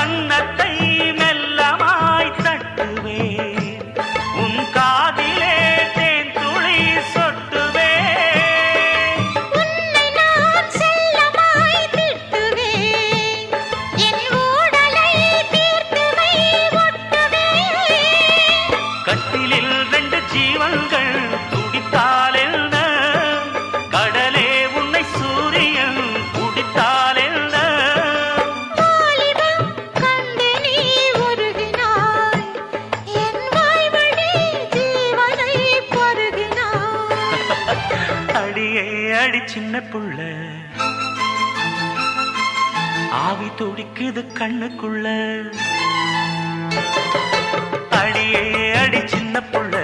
கன்னத்தை மெல்லமாய் தட்டுவேன், உன் காதிலே தேன் துளி சொட்டுவேன். உன்னை நான் செல்லமாய் திட்டுவேன், என் ஊடலை தீர்த்துவை ஒட்டுவேன். கட்டிலில் 2 ஜீவன்கள் துடித்தால் என்ன, கடலே உன்னை சூரியன் குடித்தால் என்ன. வாலிபம் கண்டு நீ உருகினாய், என் வாய்வழி ஜீவனை பருகினாய். அடியே அடி சின்ன புள்ள, ஆவி துடிக்குது கண்ணுக்குள்ள. அடியே அடி சின்ன புள்ள,